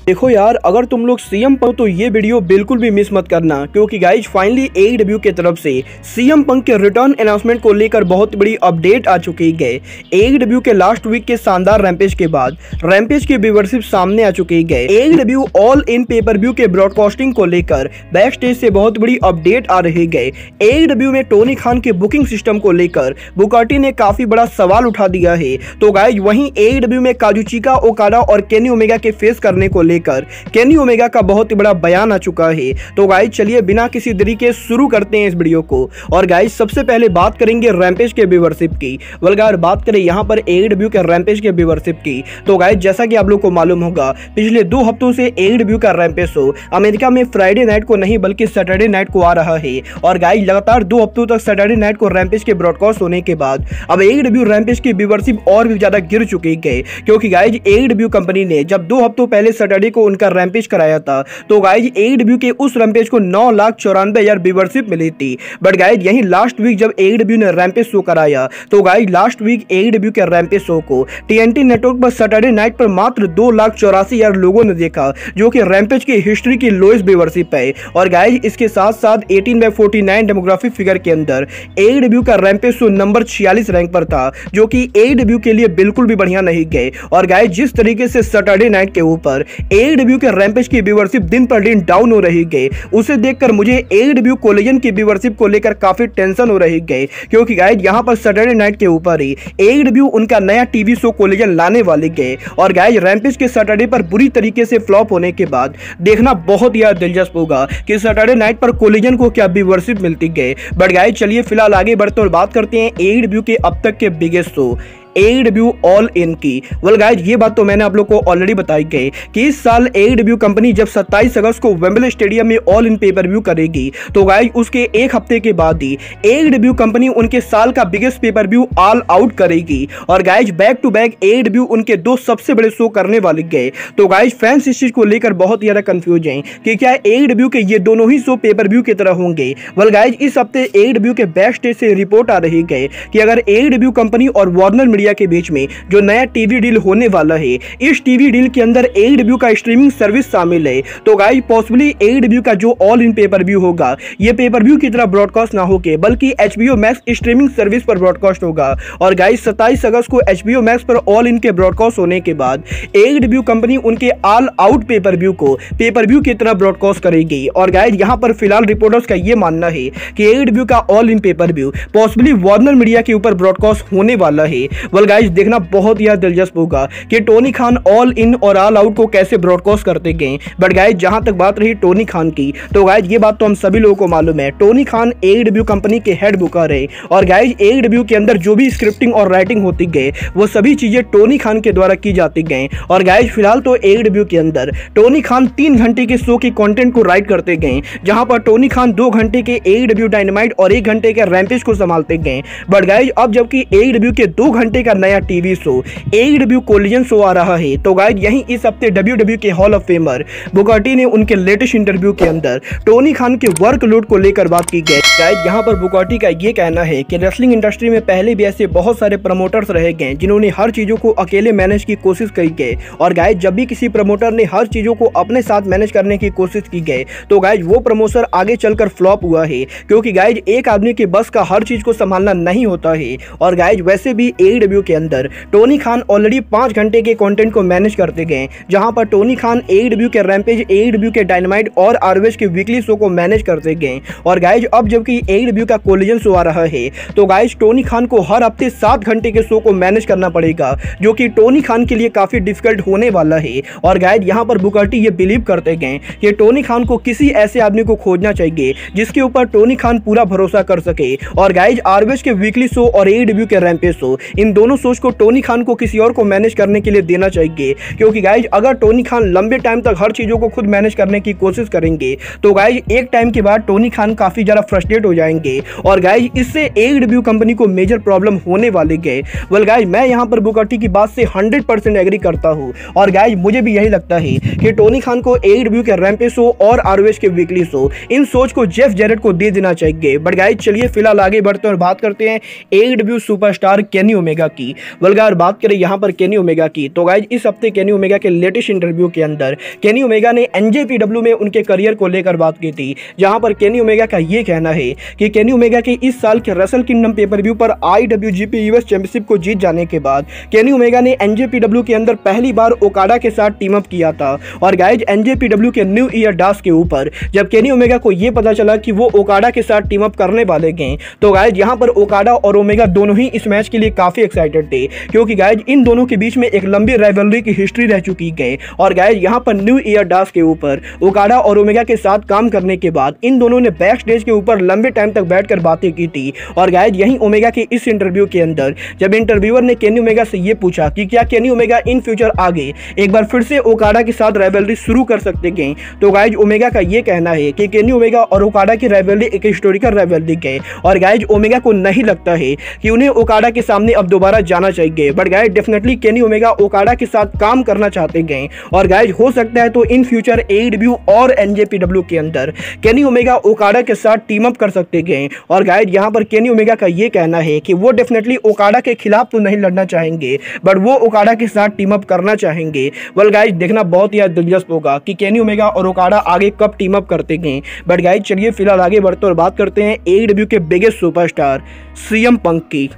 देखो यार, अगर तुम लोग सीएम पंक तो ये वीडियो बिल्कुल भी मिस मत करना, क्योंकि गाइज फाइनली एईडब्ल्यू की तरफ से सीएम पंक के रिटर्न अनाउंसमेंट को लेकर बहुत बड़ी अपडेट आ चुकी है। एईडब्ल्यू के लास्ट वीक के शानदार रैम्पेज के बाद रैम्पेज की व्यूअरशिप सामने आ चुकी है। AEW all in pay per view के ब्रॉडकास्टिंग को लेकर बैक स्टेज से बहुत बड़ी अपडेट आ रही है। एईडब्ल्यू में टोनी खान के बुकिंग सिस्टम को लेकर बुकाटी ने काफी बड़ा सवाल उठा दिया है। तो गाइज वहीं एईडब्ल्यू में काजुचिका ओकाडा और केनी ओमेगा के फेस करने को लेकर केनी ओमेगा का बहुत ही बड़ा बयान आ चुका है। तो गाइज चलिए बिना किसी देरी के शुरू करते हैं इस वीडियो को। और गाइज सबसे पहले बात करेंगे रैम्पेज के व्यूअरशिप की। अगर बात करें यहाँ पर एईडब्ल्यू के रैम्पेज के व्यूअरशिप की, तो गाइज जैसा कि आप लोग को मालूम होगा, पिछले 2 हफ्तों से एईडब्ल्यू का रैम्पेज शो अमेरिका में फ्राइडे नाइट को नहीं बल्कि सैटरडे नाइट को आ रहा है। और गाइज लगातार 2 हफ्तों तक सैटरडे नाइट को रैम्पेज के ब्रॉडकास्ट होने के बाद अब एईडब्ल्यू रैम्पेज की व्यूअरशिप और भी ज्यादा गिर चुकी है, क्योंकि गाइज एईडब्ल्यू कंपनी ने जब 2 हफ्तों पहले सैटरडे को उनका रैम्पेज कराया था, तो गाइज एईडब्ल्यू के उस रैम्पेज को 9,94,000 व्यूअरशिप मिली थी। बट गाइज यही लास्ट वीक जब एईडब्ल्यू ने रैम्पेज शो कराया, तो गाइज लास्ट वीक एईडब्ल्यू के रैम्पेज शो को टीएनटी नेटवर्क पर सैटरडे नाइट पर मात्र 2,84,000 लोगों ने देखा, जो कि रैम्पेज की हिस्ट्री की लोएस्ट व्यूअरशिप है। और गाइज इसके साथ साथ 18/49 डेमोग्राफिक फिगर के अंदर एईडब्ल्यू का रैम्पेज शो नंबर 46 रैंक पर था, जो कि एईडब्ल्यू के लिए बिल्कुल भी बढ़िया नहीं गए। और गाइज जिस तरीके से सैटरडे नाइट के ऊपर एईडब्ल्यू के रैम्पेज की व्यूअरशिप दिन पर दिन डाउन हो रही है, उसे देखकर मुझे एईडब्ल्यू कोलिजन की व्यूअरशिप को लेकर काफी टेंशन हो रही है, क्योंकि गाइज यहां पर सैटरडे नाइट के ऊपर ही एईडब्ल्यू उनका नया टीवी शो कोलिजन लाने वाली है। और गाइज रैम्पेज के सैटरडे पर बुरी तरीके से फ्लॉप होने के बाद देखना बहुत ही दिलचस्प होगा कि सैटरडे नाइट पर कोलिजन को क्या व्यूअरशिप मिलती है। बट गाइज चलिए फिलहाल आगे बढ़ते और बात करते हैं एईडब्ल्यू के अब तक के biggest show AEW all in की। गाइज ये बात तो मैंने आप लोग को ऑलरेडी बताई गई कि इस साल एईडब्ल्यू कंपनी जब 27 अगस्त को वेम्बले स्टेडियम में ऑल इन पेपर व्यू करेगी, तो गाइज उसके 1 हफ्ते के बाद ही एईडब्ल्यू कंपनी उनके साल का biggest pay per view all out करेगी। और guys back to back AEW उनके 2 सबसे बड़े शो करने वाले गए। तो गाइज फैंस इस चीज को लेकर बहुत ज्यादा कंफ्यूज हैं कि क्या एईडब्ल्यू के ये दोनों ही शो पेपर व्यू की तरह होंगे। गाइज इस हफ्ते एईडब्ल्यू के बैक स्टेज से रिपोर्ट आ रही है कि अगर एईडब्ल्यू कंपनी और वार्नर के बीच में जो नया टीवी डील होने वाला है, इस टीवी डील के अंदर एईडब्ल्यू का स्ट्रीमिंग सर्विस शामिल है, तो गाइस पॉसिबली एईडब्ल्यू का जो ऑल इन पेपर व्यू होगा, ये पेपर व्यू की तरह ब्रॉडकास्ट ना होके बल्कि एचबीओ मैक्स स्ट्रीमिंग सर्विस पर ब्रॉडकास्ट होगा। और गाइस 27 अगस्त को एचबीओ मैक्स पर ऑल इन के ब्रॉडकास्ट होने के बाद एईडब्ल्यू कंपनी उनके ऑल आउट पेपर व्यू को पेपर व्यू की तरह ब्रॉडकास्ट करेगी। और गाइस यहां पर फिलहाल रिपोर्टर्स का यह मानना है कि एईडब्ल्यू का all in pay per view possibly Warner media के ऊपर ब्रॉडकास्ट होने वाला है। गाइस देखना बहुत ही दिलचस्प होगा कि टोनी खान ऑल इन और ऑल आउट को कैसे ब्रॉडकास्ट करते गए। बट गाइस जहां तक बात रही टोनी खान की, तो गाइस ये बात तो हम सभी लोगों को मालूम है, टोनी खान एईडब्ल्यू कंपनी के हेड बुकर है। और गाइस एईडब्ल्यू के अंदर जो भी स्क्रिप्टिंग और राइटिंग होती गए, वो सभी चीजें टोनी खान के द्वारा की जाती गई। और गाइस फिलहाल तो एईडब्ल्यू के अंदर टोनी खान 3 घंटे के शो के कंटेंट को राइट करते गए, जहां पर टोनी खान 2 घंटे के एईडब्ल्यू डायनामाइट और 1 घंटे के रैम्पेज को संभालते गए। बट गाइस अब जबकि एईडब्ल्यू के 2 घंटे का नया TV show AEW collision show आ रहा है, तो गाइस यहीं इस हफ्ते डब्ल्यूडब्ल्यू के हॉल ऑफ फेमर बुकाटी ने उनके लेटेस्ट इंटरव्यू के अंदर टोनी खान के वर्कलोड को लेकर बात की गई। गाइस यहां पर बुकाटी का ये कहना है कि रेसलिंग इंडस्ट्री में पहले भी ऐसे बहुत सारे प्रमोटर्स रहे गए जिन्होंने हर चीजों को अकेले मैनेज की कोशिश की गई। और गाइस जब भी किसी प्रमोटर ने हर चीजों को अपने साथ मैनेज करने की कोशिश की गई, तो गाइस वो प्रमोशन आगे चलकर फ्लॉप हुआ है, क्योंकि गाइस एक आदमी के बस का हर चीज को संभालना नहीं होता है। और गाइस वैसे भी एईडब्ल्यू के अंदर टोनी खान ऑलरेडी 5 घंटे के कंटेंट को मैनेज करते गए, जहां पर टोनी खान एईडब्ल्यू के रैम्पेज, एईडब्ल्यू के डायनामाइट और आरओएच के वीकली शो को मैनेज करते गए। और गाइस अब जबकि एईडब्ल्यू का कोलिजन शो आ रहा है, तो गाइस टोनी खान को हर हफ्ते 7 घंटे के शो को मैनेज करना पड़ेगा, जो कि टोनी खान के लिए काफी डिफिकल्ट होने वाला है। और गाइस यहां पर बुकाटी ये बिलीव करते गए कि टोनी खान को किसी ऐसे आदमी को खोजना चाहिए जिसके ऊपर टोनी खान पूरा भरोसा कर सके। और गाइस आरओएच के वीकली शो और एईडब्ल्यू के रैम्पेज शो, इन दोनों शोज को टोनी खान को किसी और को मैनेज करने के लिए देना चाहिए, क्योंकि गाइज अगर टोनी खान लंबे टाइम तक हर चीजों को खुद मैनेज करने की कोशिश करेंगे, तो गाइज एक टाइम के बाद टोनी खान काफी ज्यादा फ्रस्ट्रेट हो जाएंगे। और गाइज इससे एईडब्ल्यू कंपनी को मेजर प्रॉब्लम होने वाली है। गाइज मैं यहाँ पर बुकाटी की बात से 100% एग्री करता हूँ। और गाइज मुझे भी यही लगता है कि टोनी खान को एईडब्ल्यू के रैम्पेज शो और आरओएच के वीकली शो, इन शोज को जेफ जेरेट को दे देना चाहिए। बट गाइज चलिए फिलहाल आगे बढ़ते हैं और बात करते हैं एईडब्ल्यू सुपरस्टार केनी ओमेगा की। बल्कि अगर बात करें यहाँ पर केनी ओमेगा की, तो गाइज इस हफ्ते केनी ओमेगा के लेटेस्ट इंटरव्यू के अंदर केनी ओमेगा ने एनजेपीडब्ल्यू में उनके करियर को लेकर बात की थी, जहां पर केनी ओमेगा का ये कहना है कि केनी ओमेगा के इस साल के रसल किंगडम पेपर व्यू पर IWGP यूएस चैंपियनशिप को जीत जाने के बाद केनी ओमेगा ने एनजेपीडब्ल्यू के अंदर पहली बार ओकाडा के साथ टीम अप किया था। और गाइज एनजेपीडब्ल्यू के न्यू ईयर डास के ऊपर जब केनी ओमेगा को यह पता चला कि वो ओकाडा के साथ टीम अप करने वाले गए, तो गाइज यहां पर ओकाडा और ओमेगा दोनों ही इस मैच के लिए काफी एक्साइटेड थे, क्योंकि गाइज इन दोनों के बीच में एक लंबी राइवलरी की हिस्ट्री रह चुकी है। और गाइज यहां पर न्यू ईयर डास के ऊपर ओकाडा और ओमेगा के साथ काम करने के बाद इन दोनों ने बैक स्टेज के ऊपर लंबे टाइम तक बैठकर बातें की थी। और गाइज यही ओमेगा के इस इंटरव्यू के अंदर जब इंटरव्यूअर ने केनी ओमेगा से यह पूछा कि क्या केनी ओमेगा इन फ्यूचर आगे एक बार फिर से ओकाडा के साथ राइवलरी शुरू कर सकते हैं, तो गाइज ओमेगा का यह कहना है कि केनी ओमेगा और ओकाडा की राइवलरी एक हिस्टोरिकल राइवलरी है। और गाइज ओमेगा को नहीं लगता है कि उन्हें ओकाडा के सामने अब दोबारा जाना चाहिए, but guys definitely Kenny Omega Okada के साथ काम करना चाहते हैं। और गाइज हो सकता है तो इन फ्यूचर AEW और एनजेपीडब्ल्यू के अंदर केनी ओमेगा ओकाडा के साथ टीम अप कर सकते हैं। और गाइज यहां पर केनी ओमेगा का यह कहना है कि वो डेफिनेटली ओकाडा के खिलाफ तो नहीं लड़ना चाहेंगे, बट वो ओकाडा के साथ टीम अप करना चाहेंगे। वेल गाइज देखना बहुत ही दिलचस्प होगा कि केनी ओमेगा और ओकाडा आगे कब टीम अप करते हैं। बट गाइज चलिए फिलहाल आगे बढ़ते और बात करते हैं AEW के बिगेस्ट सुपरस्टार CM पंक की।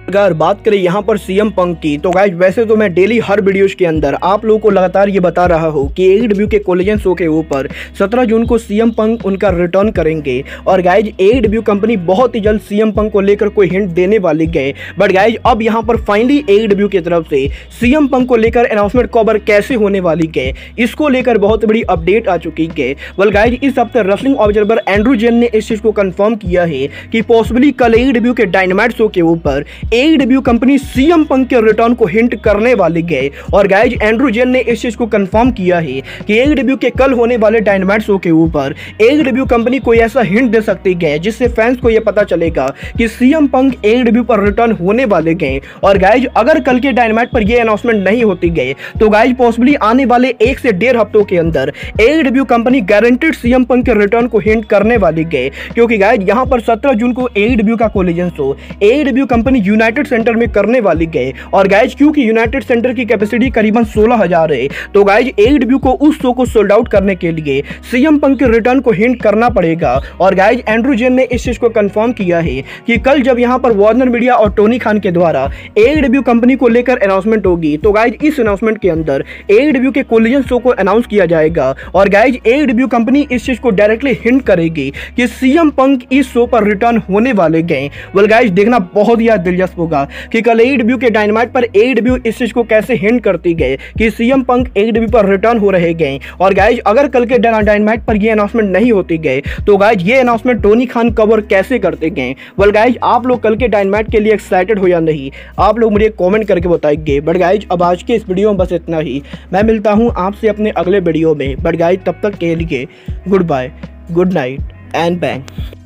अगर बात करें यहाँ पर CM पंक की, तो गाइज वैसे तो मैं डेली हर वीडियोज के अंदर आप लोगों को लगातार ये बता रहा हूँ कि AEW के कोलिजन शो के ऊपर 17 जून को CM पंक उनका रिटर्न करेंगे। और गाइज AEW कंपनी बहुत ही जल्द CM पंक को लेकर कोई हिंट देने वाली गए, बट गाइज अब यहाँ पर फाइनली AEW की तरफ से CM पंक को लेकर अनाउंसमेंट कवर कैसे होने वाली गए, इसको लेकर बहुत बड़ी अपडेट आ चुकी है। वेल गाइज इस हफ्ते रेसलिंग ऑब्जर्वर एंड्रू जेन ने इस चीज को कंफर्म किया है कि पॉसिबली कल AEW के डायनामाइट शो के ऊपर AEW कंपनी CM पंक के रिटर्न को हिंट करने वाली गए। और गाइज एंड्रू जेन ने इस चीज को कंफर्म किया है कि AEW के कल होने वाले डायनामाइट शो के ऊपर AEW कंपनी कोई ऐसा हिंट दे सकती है जिससे फैंस को यह पता चलेगा कि CM पंक AEW पर रिटर्न होने वाले गए। और गाइज अगर कल के डायनामाइट पर यह अनाउंसमेंट नहीं होती गए, तो गाइज पॉसिबली आने वाले 1 से 1.5 हफ्तों के अंदर AEW कंपनी गारंटेड CM पंक के रिटर्न को हिंट करने वाली गए। क्योंकि गाइज यहां पर 17 जून को AEW का collision show AEW company United centre में करने वाली गए। और गाइज क्योंकि यूनाइटेड सेंटर की कैपेसिटी करीबन 16,000 है, तो गाइज AEW को उस शो को सोल्ड आउट करने के लिए CM पंक के रिटर्न को हिंट करना पड़ेगा। और गाइज एंड्रू जेन ने इस चीज को कंफर्म किया है कि कल जब यहां पर वार्नर मीडिया और टोनी खान के द्वारा AEW कंपनी को लेकर अनाउंसमेंट होगी, तो गाइज इस अनाउंसमेंट के अंदर AEW के कोलिजन शो को अनाउंस किया जाएगा। और गाइज AEW कंपनी इस चीज को डायरेक्टली हिंट करेगी कि CM पंक इस शो पर रिटर्न होने वाले गए। वेल गाइज देखना बहुत ही दिलचस्प होगा कि कल AEW के डायनामाइट पर AEW इस चीज को कैसे हिंट करती गए कि CM पंक AEW पर रिटर्न हो रहे गए। और गाइज अगर कल के डायनामाइट पर ये अनाउंसमेंट नहीं होती गए, तो गाइज ये अनाउंसमेंट टोनी खान कवर कैसे करते गए। वेल गाइज आप लोग कल के डायनामाइट के लिए एक्साइटेड हो या नहीं, आप लोग मुझे कमेंट करके बताएंगे। बट गाइज अब आज के इस वीडियो में बस इतना ही। मैं मिलता हूँ आपसे अपने अगले वीडियो में। बट गाइज तब तक के लिए goodbye, good night and bang.